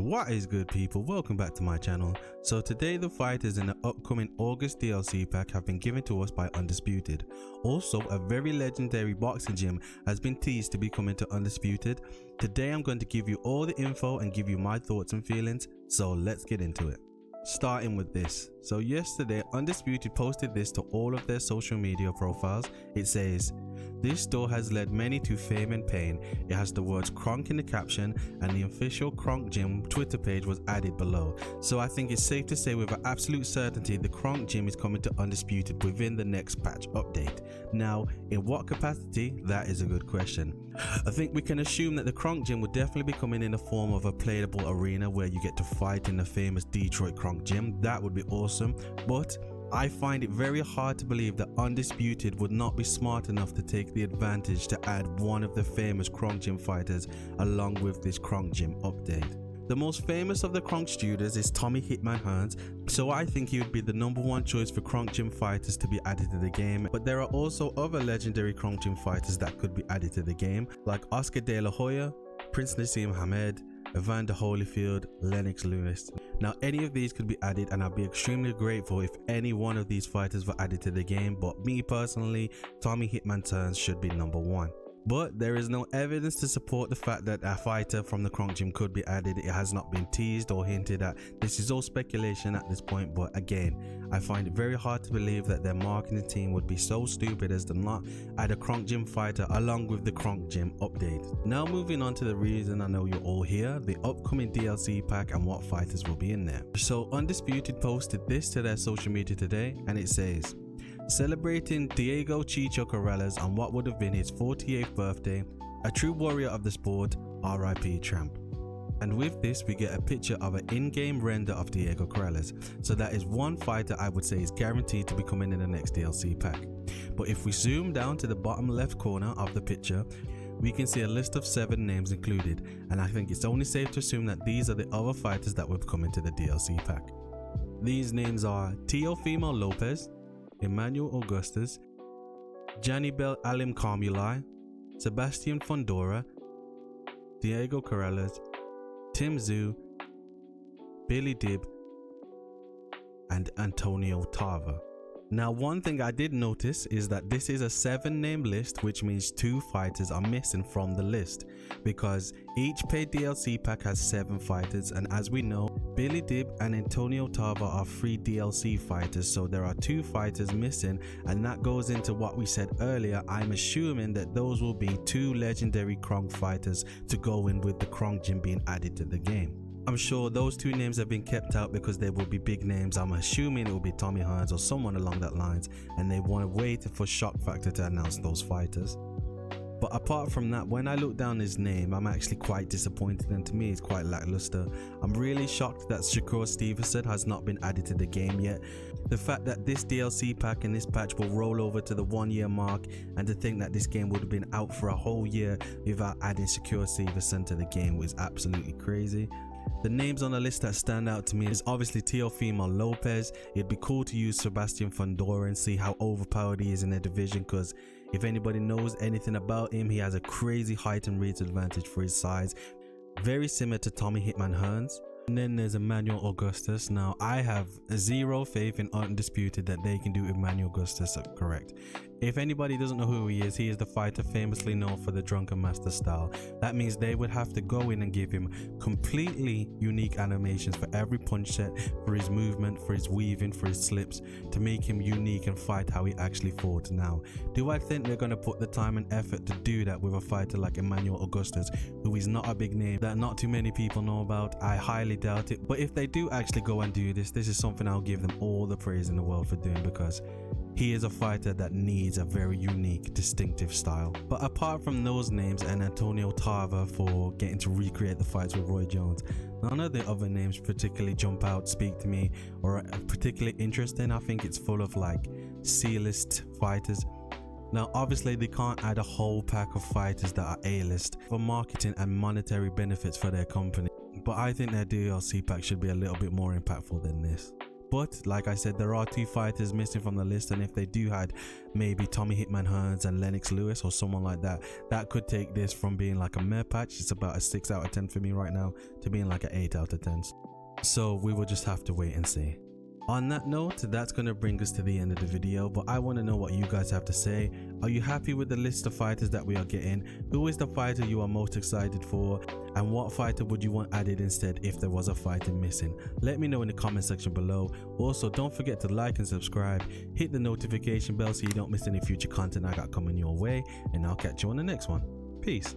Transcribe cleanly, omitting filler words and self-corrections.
What is good, people? Welcome back to my channel. So today the fighters in the upcoming August DLC pack have been given to us by Undisputed. Also, a very legendary boxing gym has been teased to be coming to Undisputed. Today I'm going to give you all the info and give you my thoughts and feelings, so let's get into it. Starting with this. So yesterday Undisputed posted this to all of their social media profiles. It says, "This store has led many to fame and pain." It has the words Kronk in the caption, and the official Kronk Gym Twitter page was added below. So I think it's safe to say with absolute certainty the Kronk Gym is coming to Undisputed within the next patch update. Now, in what capacity? That is a good question. I think we can assume that the Kronk Gym would definitely be coming in the form of a playable arena where you get to fight in the famous Detroit Kronk Gym. That would be awesome, but I find it very hard to believe that Undisputed would not be smart enough to take the advantage to add one of the famous Kronk Gym fighters along with this Kronk Gym update. The most famous of the Kronk students is Tommy Hitman Hearns, so I think he would be the #1 choice for Kronk Gym fighters to be added to the game. But there are also other legendary Kronk Gym fighters that could be added to the game, like Oscar De La Hoya, Prince Nassim Hamed, Evander Holyfield, Lennox Lewis. Now any of these could be added, and I'd be extremely grateful if any one of these fighters were added to the game, but me personally, Tommy Hitman Hearns should be #1. But there is no evidence to support the fact that a fighter from the Kronk Gym could be added. It has not been teased or hinted at. This is all speculation at this point, but again, I find it very hard to believe that their marketing team would be so stupid as to not add a Kronk Gym fighter along with the Kronk Gym update. Now moving on to the reason I know you're all here, the upcoming DLC pack and what fighters will be in there. So Undisputed posted this to their social media today, and it says, "Celebrating Diego Chicho Corrales on what would have been his 48th birthday, a true warrior of the sport, RIP champ." And with this we get a picture of an in-game render of Diego Corrales, so that is one fighter I would say is guaranteed to be coming in the next DLC pack. But if we zoom down to the bottom left corner of the picture, we can see a list of 7 names included, and I think it's only safe to assume that these are the other fighters that will come into the DLC pack. These names are Teofimo Lopez, Emmanuel Augustus, Janibel Alim Kamulai, Sebastian Fundora, Diego Corrales, Tim Tszyu, Billy Dib, and Antonio Tarver. Now one thing I did notice is that this is a 7-name list, which means 2 fighters are missing from the list, because each paid DLC pack has 7 fighters, and as we know, Billy Dib and Antonio Tarver are free DLC fighters, so there are 2 fighters missing, and that goes into what we said earlier. I'm assuming that those will be 2 legendary Kronk fighters to go in with the Kronk Gym being added to the game. I'm sure those 2 names have been kept out because they will be big names. I'm assuming it will be Tommy Hearns or someone along that lines, and they want to wait for shock factor to announce those fighters. But apart from that, when I look down his name, I'm actually quite disappointed, and to me it's quite lackluster. I'm really shocked that Shakur Stevenson has not been added to the game yet. The fact that this DLC pack and this patch will roll over to the 1-year mark, and to think that this game would have been out for a whole year without adding Shakur Stevenson to the game was absolutely crazy. The names on the list that stand out to me is obviously Teofimo Lopez. It'd be cool to use Sebastian Fundora and see how overpowered he is in the division, because if anybody knows anything about him, he has a crazy height and reach advantage for his size, very similar to Tommy Hitman Hearns. And then there's Emmanuel Augustus. Now I have zero faith in Undisputed that they can do Emmanuel Augustus correct. If anybody doesn't know who he is the fighter famously known for the Drunken Master style. That means they would have to go in and give him completely unique animations for every punch set, for his movement, for his weaving, for his slips, to make him unique and fight how he actually fought. Now, do I think they're going to put the time and effort to do that with a fighter like Emmanuel Augustus, who is not a big name that not too many people know about? I highly doubt it. But if they do actually go and do this is something I'll give them all the praise in the world for doing, because he is a fighter that needs a very unique, distinctive style. But apart from those names and Antonio Tarver for getting to recreate the fights with Roy Jones, none of the other names particularly jump out, speak to me, or are particularly interesting. I think it's full of like C-list fighters. Now obviously they can't add a whole pack of fighters that are A-list for marketing and monetary benefits for their company, but I think their DLC pack should be a little bit more impactful than this. But like I said, there are 2 fighters missing from the list, and if they do had maybe Tommy Hitman Hearns and Lennox Lewis or someone like that, that could take this from being like a meh patch, it's about a 6 out of 10 for me right now, to being like an 8 out of 10. So we will just have to wait and see. On that note, that's going to bring us to the end of the video, but I want to know what you guys have to say. Are you happy with the list of fighters that we are getting? Who is the fighter you are most excited for? And what fighter would you want added instead if there was a fighter missing? Let me know in the comment section below. Also, don't forget to like and subscribe. Hit the notification bell so you don't miss any future content I got coming your way. And I'll catch you on the next one. Peace.